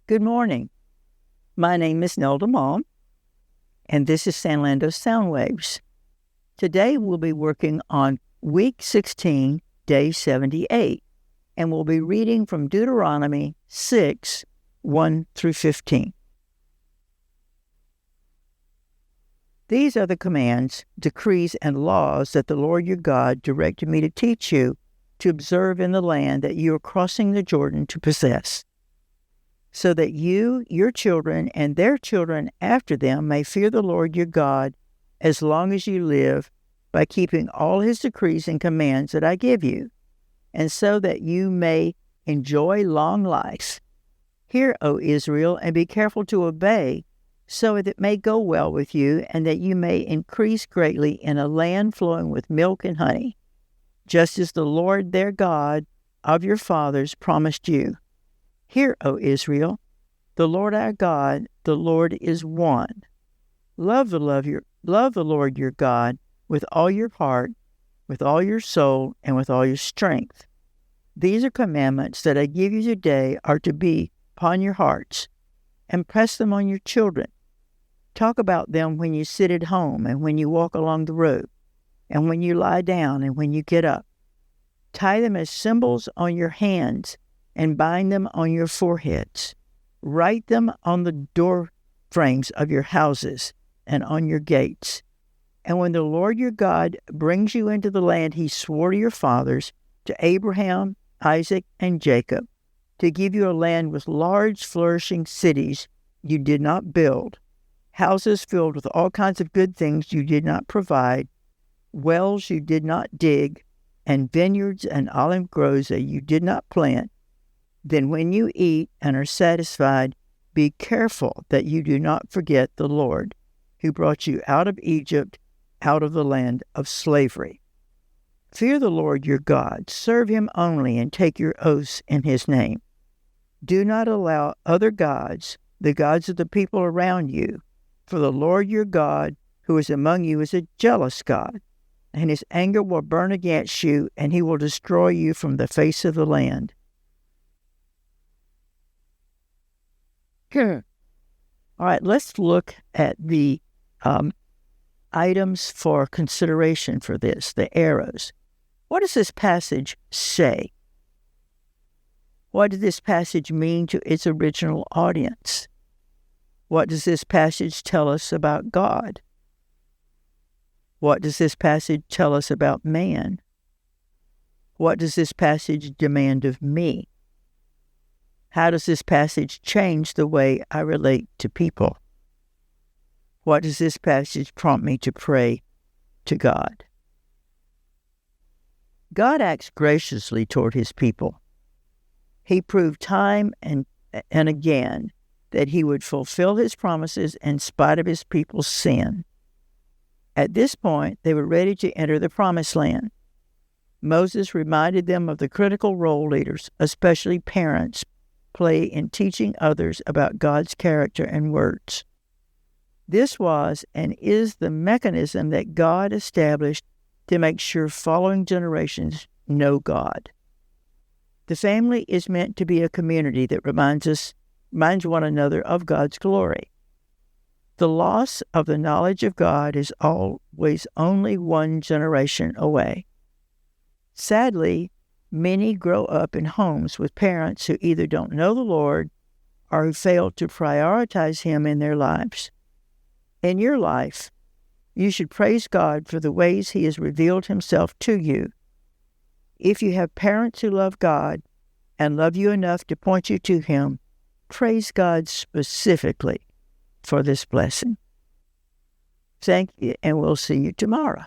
Good morning. My name is Nelda Malm, and this is San Lando Sound Waves. Today we'll be working on week 16, day 78, and we'll be reading from Deuteronomy 6, 1 through 15. These are the commands, decrees, and laws that the Lord your God directed me to teach you to observe in the land that you are crossing the Jordan to possess, so that you, your children, and their children after them may fear the Lord your God as long as you live, by keeping all his decrees and commands that I give you, and so that you may enjoy long life. Hear, O Israel, and be careful to obey, so that it may go well with you, and that you may increase greatly in a land flowing with milk and honey, just as the Lord their God of your fathers promised you. Hear, O Israel, the Lord our God, the Lord is one. Love the Lord your God with all your heart, with all your soul, and with all your strength. These are commandments that I give you today are to be upon your hearts. Impress them on your children. Talk about them when you sit at home and when you walk along the road, and when you lie down and when you get up. Tie them as symbols on your hands and bind them on your foreheads. Write them on the door frames of your houses and on your gates. And when the Lord your God brings you into the land he swore to your fathers, to Abraham, Isaac, and Jacob, to give you a land with large flourishing cities you did not build, houses filled with all kinds of good things you did not provide, wells you did not dig, and vineyards and olive groves that you did not plant, then when you eat and are satisfied, be careful that you do not forget the Lord, who brought you out of Egypt, out of the land of slavery. Fear the Lord your God, serve him only, and take your oaths in his name. Do not allow other gods, the gods of the people around you, for the Lord your God, who is among you, is a jealous God, and his anger will burn against you, and he will destroy you from the face of the land. All right, let's look at the items for consideration for this, the arrows. What does this passage say? What does this passage mean to its original audience? What does this passage tell us about God? What does this passage tell us about man? What does this passage demand of me? How does this passage change the way I relate to people? What does this passage prompt me to pray to God? God acts graciously toward his people. He proved time and again that he would fulfill his promises in spite of his people's sin. At this point, they were ready to enter the promised land. Moses reminded them of the critical role leaders, especially parents, play in teaching others about God's character and words. This was and is the mechanism that God established to make sure following generations know God. The family is meant to be a community that reminds one another of God's glory. The loss of the knowledge of God is always only one generation away. Sadly, many grow up in homes with parents who either don't know the Lord or who fail to prioritize him in their lives. In your life, you should praise God for the ways he has revealed himself to you. If you have parents who love God and love you enough to point you to him, praise God specifically for this blessing. Thank you, and we'll see you tomorrow.